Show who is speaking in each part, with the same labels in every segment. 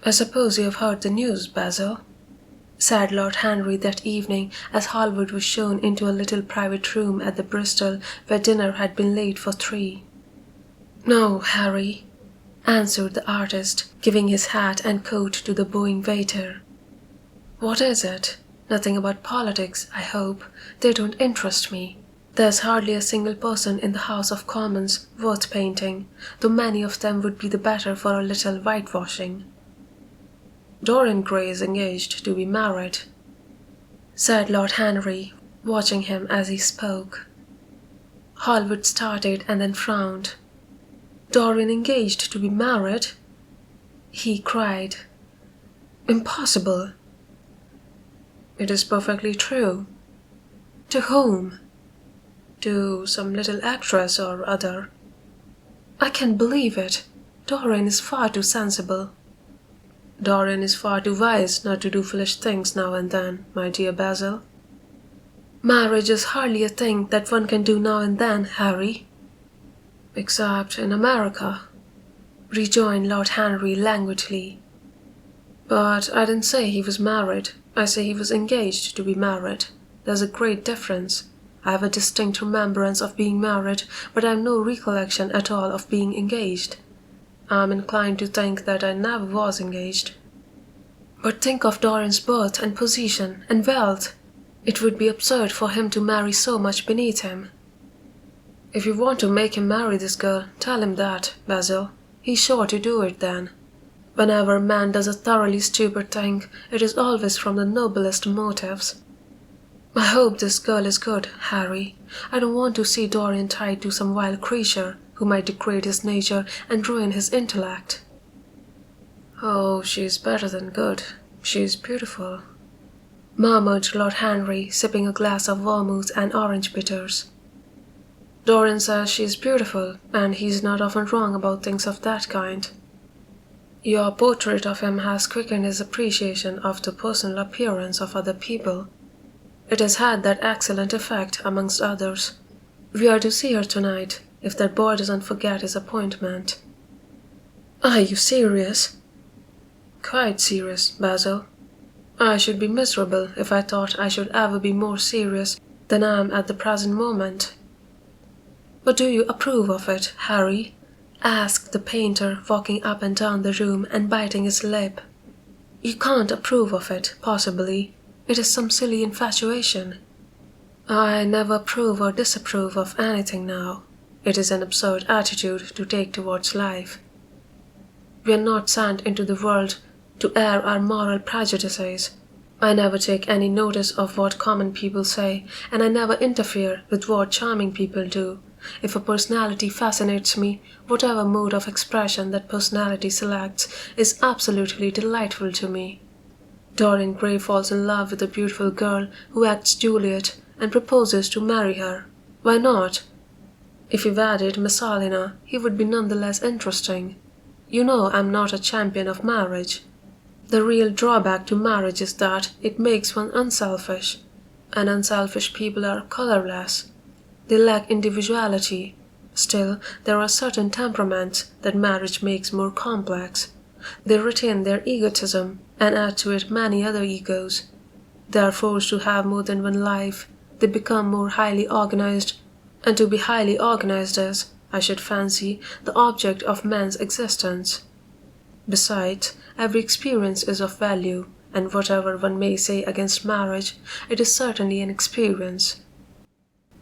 Speaker 1: "I suppose you have heard the news, Basil?" said Lord Henry that evening as Hallward was shown into a little private room at the Bristol where dinner had been laid for 3. "No, Harry," answered the artist, giving his hat and coat to the bowing waiter. "What is it? Nothing about politics, I hope. They don't interest me. There's hardly a single person in the House of Commons worth painting, though many of them would be the better for a little whitewashing." "Dorian Gray is engaged to be married," said Lord Henry, watching him as he spoke. Hallward started and then frowned. "Dorian engaged to be married?" he cried. "Impossible." "It is perfectly true." "To whom?" "To some little actress or other." "I can't believe it. Dorian is far too sensible." "Dorian is far too wise not to do foolish things now and then, my dear Basil." "Marriage is hardly a thing that one can do now and then, Harry." "Except in America," rejoined Lord Henry languidly. "But I didn't say he was married. I say he was engaged to be married. There's a great difference. I have a distinct remembrance of being married, but I have no recollection at all of being engaged. I am inclined to think that I never was engaged." "But think of Dorian's birth and position and wealth. It would be absurd for him to marry so much beneath him." "If you want to make him marry this girl, tell him that, Basil. He's sure to do it then. Whenever a man does a thoroughly stupid thing, it is always from the noblest motives. I hope this girl is good, Harry. I don't want to see Dorian tied to some wild creature who might degrade his nature and ruin his intellect." "Oh, she is better than good. She is beautiful," murmured Lord Henry, sipping a glass of vermouth and orange bitters. "Dorian says she is beautiful, and he's not often wrong about things of that kind. Your portrait of him has quickened his appreciation of the personal appearance of other people. It has had that excellent effect, amongst others. We are to see her tonight, if that boy doesn't forget his appointment." "Are you serious?" "Quite serious, Basil. I should be miserable if I thought I should ever be more serious than I am at the present moment." "But do you approve of it, Harry?" asked the painter, walking up and down the room and biting his lip. "You can't approve of it, possibly. It is some silly infatuation." "I never approve or disapprove of anything now. It is an absurd attitude to take towards life. We are not sent into the world to air our moral prejudices. I never take any notice of what common people say, and I never interfere with what charming people do. If a personality fascinates me, whatever mode of expression that personality selects is absolutely delightful to me. Dorian Gray falls in love with a beautiful girl who acts Juliet and proposes to marry her. Why not? If he wedded Messalina, he would be none the less interesting. You know I'm not a champion of marriage. The real drawback to marriage is that it makes one unselfish, and unselfish people are colorless. They lack individuality. Still, there are certain temperaments that marriage makes more complex. They retain their egotism and add to it many other egos. They are forced to have more than one life. They become more highly organized, and to be highly organized is, I should fancy, the object of man's existence. Besides, every experience is of value, and whatever one may say against marriage, it is certainly an experience.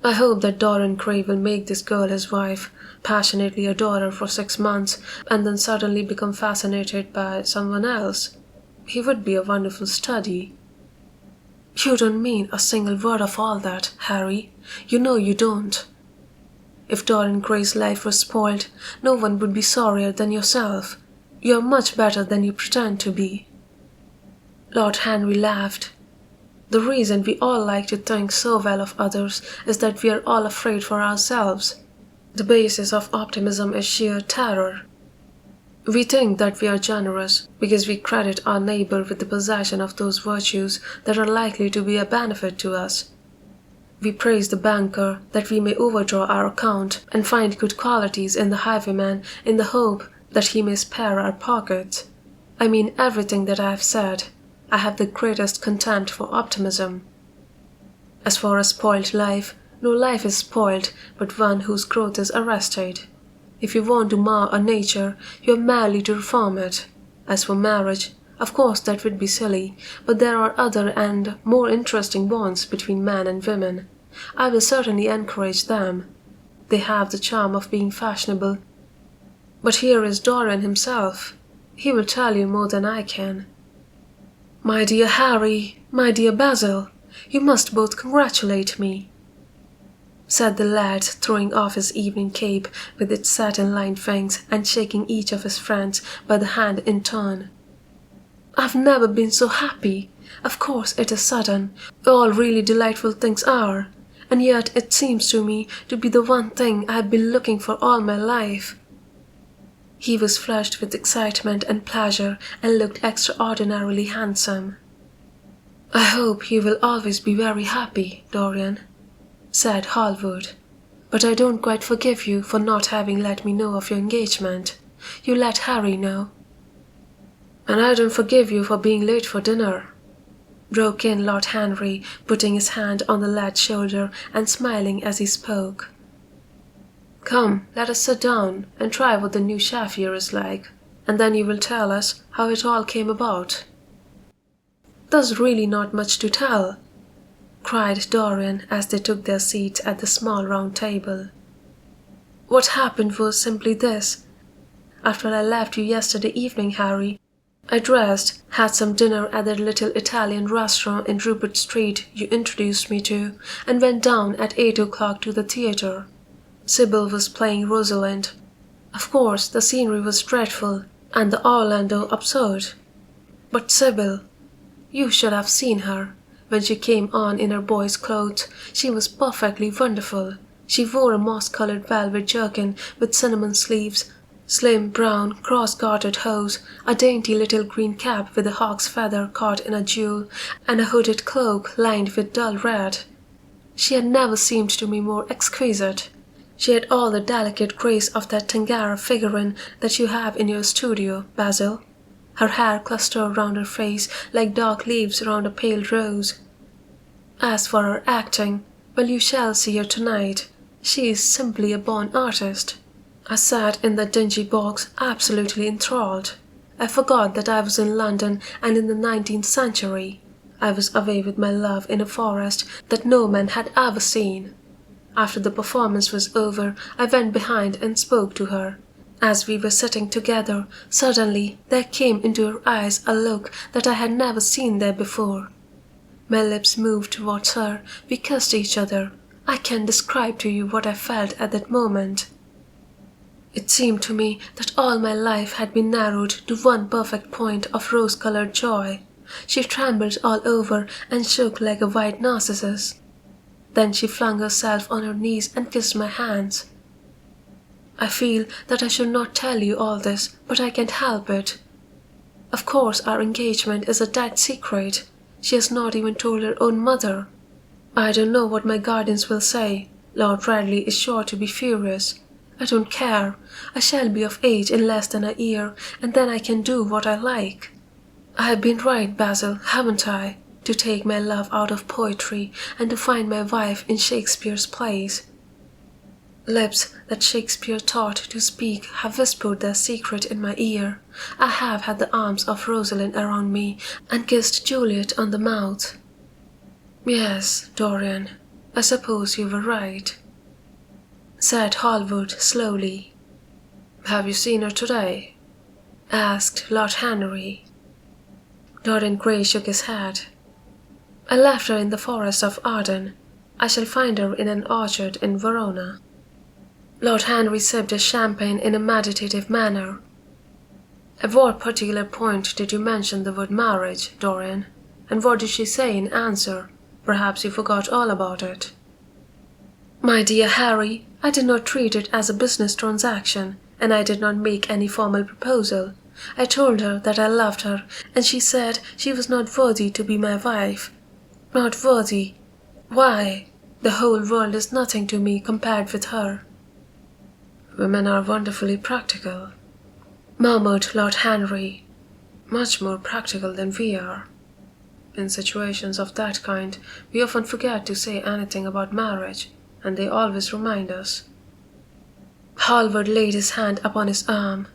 Speaker 1: I hope that Dorian Gray will make this girl his wife, passionately adore her for 6 months, and then suddenly become fascinated by someone else. He would be a wonderful study." "You don't mean a single word of all that, Harry. You know you don't. If Dorian Gray's life was spoiled, no one would be sorrier than yourself. You are much better than you pretend to be." Lord Henry laughed. "The reason we all like to think so well of others is that we are all afraid for ourselves. The basis of optimism is sheer terror. We think that we are generous because we credit our neighbor with the possession of those virtues that are likely to be a benefit to us. We praise the banker that we may overdraw our account and find good qualities in the highwayman in the hope that he may spare our pockets. I mean everything that I have said. I have the greatest contempt for optimism. As for a spoiled life, no life is spoiled but one whose growth is arrested. If you want to mar a nature, you are merely to reform it. As for marriage, of course that would be silly, but there are other and more interesting bonds between man and women. I will certainly encourage them. They have the charm of being fashionable. But here is Dorian himself. He will tell you more than I can. My dear Harry, my dear Basil, you must both congratulate me, said the lad, throwing off his evening cape with its satin-lined wings and shaking each of his friends by the hand in turn. I've never been so happy. Of course it is sudden. All really delightful things are. And yet it seems to me to be the one thing I've been looking for all my life. He was flushed with excitement and pleasure and looked extraordinarily handsome. I hope you will always be very happy, Dorian, said Hallward. But I don't quite forgive you for not having let me know of your engagement. You let Harry know. And I don't forgive you for being late for dinner, broke in Lord Henry, putting his hand on the lad's shoulder and smiling as he spoke. Come, let us sit down and try what the new chef here is like, and then you will tell us how it all came about. There's really not much to tell, cried Dorian as they took their seats at the small round table. What happened was simply this. After I left you yesterday evening, Harry, I dressed, had some dinner at that little Italian restaurant in Rupert Street you introduced me to, and went down at 8 o'clock to the theatre. Sybil was playing Rosalind. Of course, the scenery was dreadful, and the Orlando absurd. But Sybil, you should have seen her. When she came on in her boy's clothes, she was perfectly wonderful. She wore a moss-coloured velvet jerkin with cinnamon sleeves, slim brown cross-gartered hose, a dainty little green cap with a hawk's feather caught in a jewel, and a hooded cloak lined with dull red. She had never seemed to me more exquisite. She had all the delicate grace of that Tangara figurine that you have in your studio, Basil. Her hair clustered round her face like dark leaves round a pale rose. As for her acting, well, you shall see her tonight. She is simply a born artist. I sat in that dingy box absolutely enthralled. I forgot that I was in London and in the 19th century. I was away with my love in a forest that no man had ever seen. After the performance was over, I went behind and spoke to her. As we were sitting together, suddenly there came into her eyes a look that I had never seen there before. My lips moved towards her, we kissed each other. I can't describe to you what I felt at that moment. It seemed to me that all my life had been narrowed to one perfect point of rose-coloured joy. She trembled all over and shook like a white narcissus. Then she flung herself on her knees and kissed my hands. I feel that I should not tell you all this, but I can't help it. Of course our engagement is a dead secret. She has not even told her own mother. I don't know what my guardians will say. Lord Radley is sure to be furious. I don't care. I shall be of age in less than a year, and then I can do what I like. I have been right, Basil, haven't I, to take my love out of poetry and to find my wife in Shakespeare's plays. Lips that Shakespeare taught to speak have whispered their secret in my ear. I have had the arms of Rosalind around me and kissed Juliet on the mouth. Yes, Dorian, I suppose you were right, said Hallward slowly. Have you seen her today? Asked Lord Henry. Dorian Gray shook his head. I left her in the forest of Arden. I shall find her in an orchard in Verona. Lord Henry sipped his champagne in a meditative manner. At what particular point did you mention the word marriage, Dorian? And what did she say in answer? Perhaps you forgot all about it. My dear Harry, I did not treat it as a business transaction, and I did not make any formal proposal. I told her that I loved her, and she said she was not worthy to be my wife. Not worthy. Why? The whole world is nothing to me compared with her. Women are wonderfully practical, murmured Lord Henry. much more practical than we are. In situations of that kind, we often forget to say anything about marriage, and they always remind us. Hallward laid his hand upon his arm.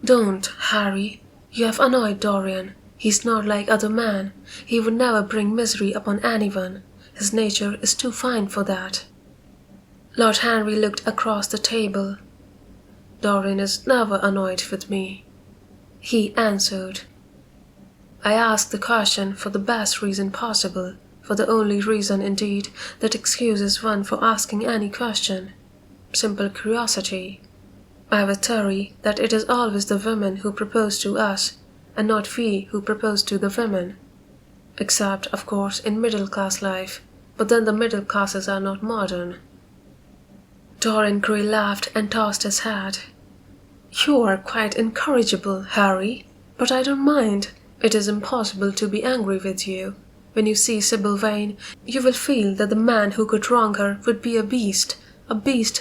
Speaker 1: Don't, Harry. You have annoyed Dorian. He's not like other men. He would never bring misery upon anyone. His nature is too fine for that. Lord Henry looked across the table. Dorian is never annoyed with me, he answered. I asked the question for the best reason possible, for the only reason, indeed, that excuses one for asking any question. Simple curiosity. I have a theory that it is always the women who propose to us, and not we who propose to the women. Except, of course, in middle-class life, but then the middle classes are not modern. Dorian Gray laughed and tossed his head. You are quite incorrigible, Harry, but I don't mind. It is impossible to be angry with you. When you see Sybil Vane, you will feel that the man who could wrong her would be a beast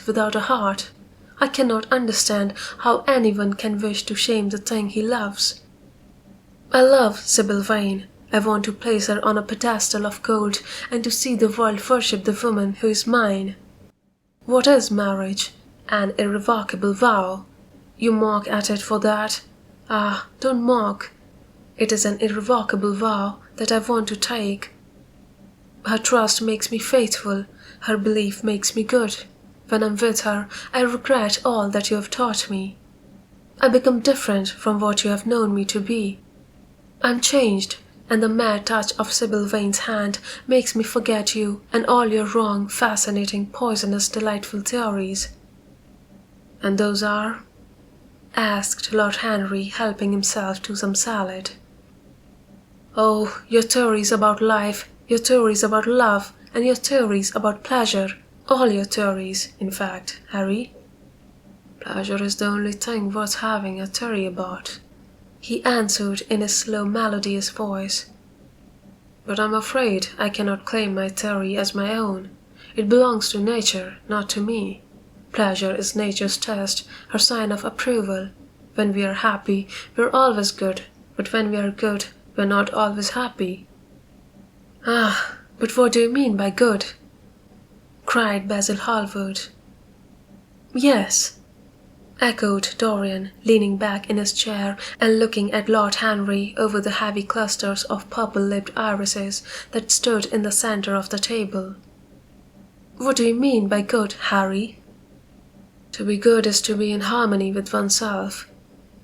Speaker 1: without a heart. I cannot understand how anyone can wish to shame the thing he loves. I love Sybil Vane. I want to place her on a pedestal of gold and to see the world worship the woman who is mine. What is marriage? An irrevocable vow. You mock at it for that. Ah, don't mock. It is an irrevocable vow that I want to take. Her trust makes me faithful. Her belief makes me good. When I'm with her, I regret all that you have taught me. I become different from what you have known me to be. I'm changed, and the mere touch of Sybil Vane's hand makes me forget you and all your wrong, fascinating, poisonous, delightful theories. And those are? Asked Lord Henry, helping himself to some salad. Oh, your theories about life, your theories about love, and your theories about pleasure. All your theories, in fact, Harry. Pleasure is the only thing worth having a theory about, he answered in a slow, melodious voice. But I'm afraid I cannot claim my theory as my own. It belongs to nature, not to me. Pleasure is nature's test, her sign of approval. When we are happy, we're always good, but when we are good, we're not always happy. Ah, but what do you mean by good? Cried Basil Hallward. Yes, echoed Dorian, leaning back in his chair and looking at Lord Henry over the heavy clusters of purple-lipped irises that stood in the centre of the table. What do you mean by good, Harry? To be good is to be in harmony with oneself,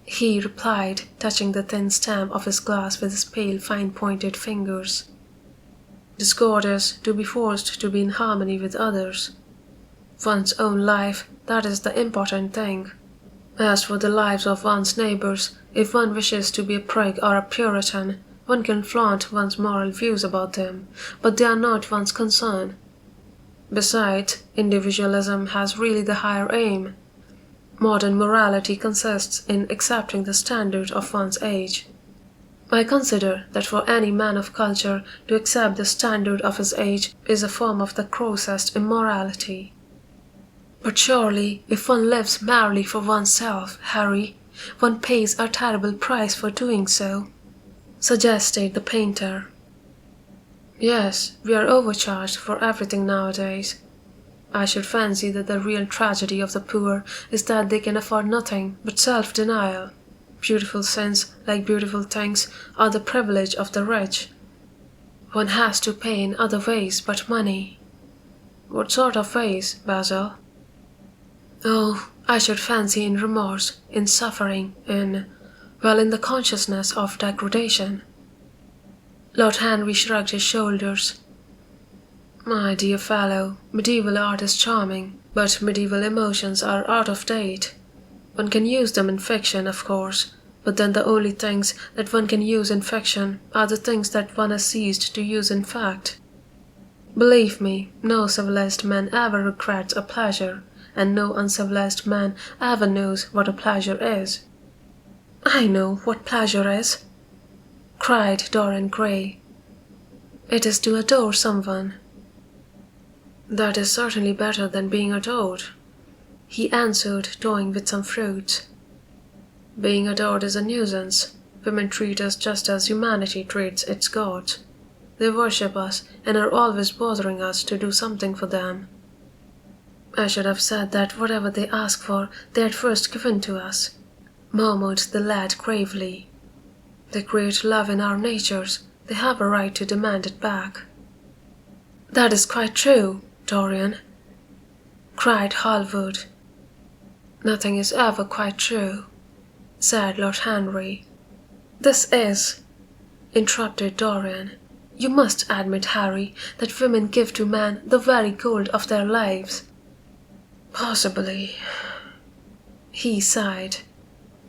Speaker 1: he replied, touching the thin stem of his glass with his pale, fine-pointed fingers. Discord is to be forced to be in harmony with others. One's own life, that is the important thing. As for the lives of one's neighbours, if one wishes to be a prig or a Puritan, one can flaunt one's moral views about them, but they are not one's concern. Besides, individualism has really the higher aim. Modern morality consists in accepting the standard of one's age. I consider that for any man of culture to accept the standard of his age is a form of the grossest immorality. But surely, if one lives merely for oneself, Harry, one pays a terrible price for doing so, suggested the painter. Yes, we are overcharged for everything nowadays. I should fancy that the real tragedy of the poor is that they can afford nothing but self-denial. Beautiful sins, like beautiful things, are the privilege of the rich. One has to pay in other ways but money. What sort of ways, Basil? Oh, I should fancy in remorse, in suffering, in the consciousness of degradation. Lord Henry shrugged his shoulders. My dear fellow, medieval art is charming, but medieval emotions are out of date. One can use them in fiction, of course, but then the only things that one can use in fiction are the things that one has ceased to use in fact. Believe me, no civilized man ever regrets a pleasure, and no uncivilized man ever knows what a pleasure is. I know what pleasure is, cried Dorian Gray. It is to adore someone. That is certainly better than being adored, he answered, toying with some fruits. Being adored is a nuisance. Women treat us just as humanity treats its gods. They worship us and are always bothering us to do something for them. I should have said that whatever they ask for, they had first given to us, murmured the lad gravely. They create love in our natures. They have a right to demand it back. That is quite true, Dorian, cried Hallward. Nothing is ever quite true, said Lord Henry. This is, interrupted Dorian. You must admit, Harry, that women give to men the very gold of their lives. Possibly, he sighed,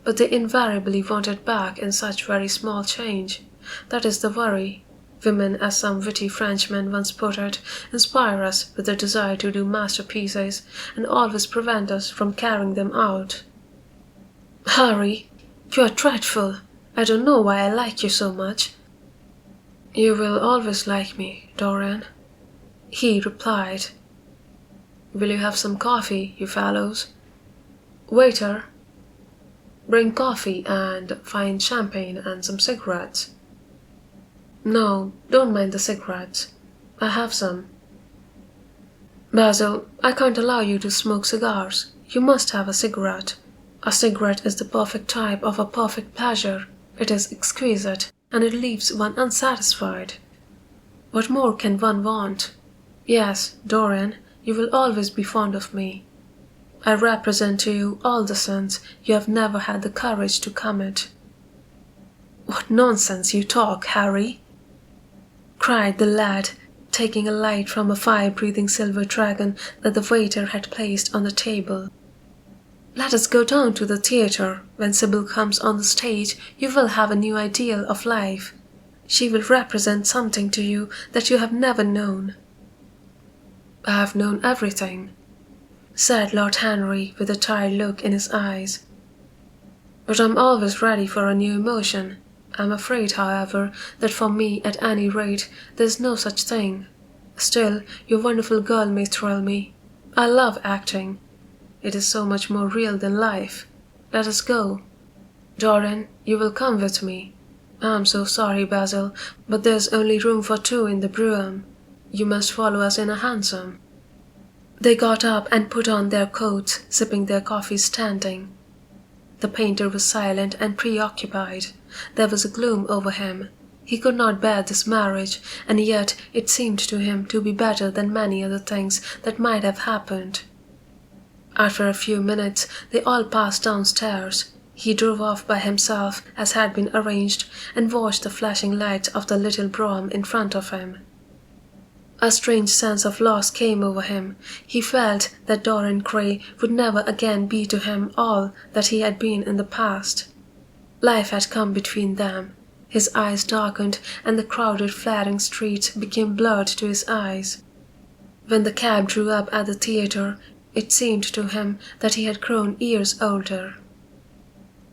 Speaker 1: but they invariably want it back in such very small change. That is the worry. Women, as some witty Frenchman once put it, inspire us with the desire to do masterpieces and always prevent us from carrying them out. Harry, you are dreadful. I don't know why I like you so much. You will always like me, Dorian, he replied. Will you have some coffee, you fellows? Waiter, bring coffee and fine champagne and some cigarettes. No, don't mind the cigarettes. I have some. Basil, I can't allow you to smoke cigars. You must have a cigarette. A cigarette is the perfect type of a perfect pleasure. It is exquisite, and it leaves one unsatisfied. What more can one want? Yes, Dorian, you will always be fond of me. I represent to you all the sins you have never had the courage to commit. What nonsense you talk, Harry, cried the lad, taking a light from a fire-breathing silver dragon that the waiter had placed on the table. Let us go down to the theatre. When Sybil comes on the stage, you will have a new ideal of life. She will represent something to you that you have never known. I have known everything, said Lord Henry with a tired look in his eyes. But I'm always ready for a new emotion. I'm afraid, however, that for me, at any rate, there's no such thing. Still, your wonderful girl may thrill me. I love acting. It is so much more real than life. Let us go. Dorian, you will come with me. I'm so sorry, Basil, but there's only room for two in the brougham. You must follow us in a hansom. They got up and put on their coats, sipping their coffee standing. The painter was silent and preoccupied. There was a gloom over him. He could not bear this marriage, and yet it seemed to him to be better than many other things that might have happened. After a few minutes, they all passed downstairs. He drove off by himself, as had been arranged, and watched the flashing lights of the little brougham in front of him. A strange sense of loss came over him. He felt that Dorian Gray would never again be to him all that he had been in the past. Life had come between them. His eyes darkened, and the crowded, flaring streets became blurred to his eyes. When the cab drew up at the theatre, it seemed to him that he had grown years older.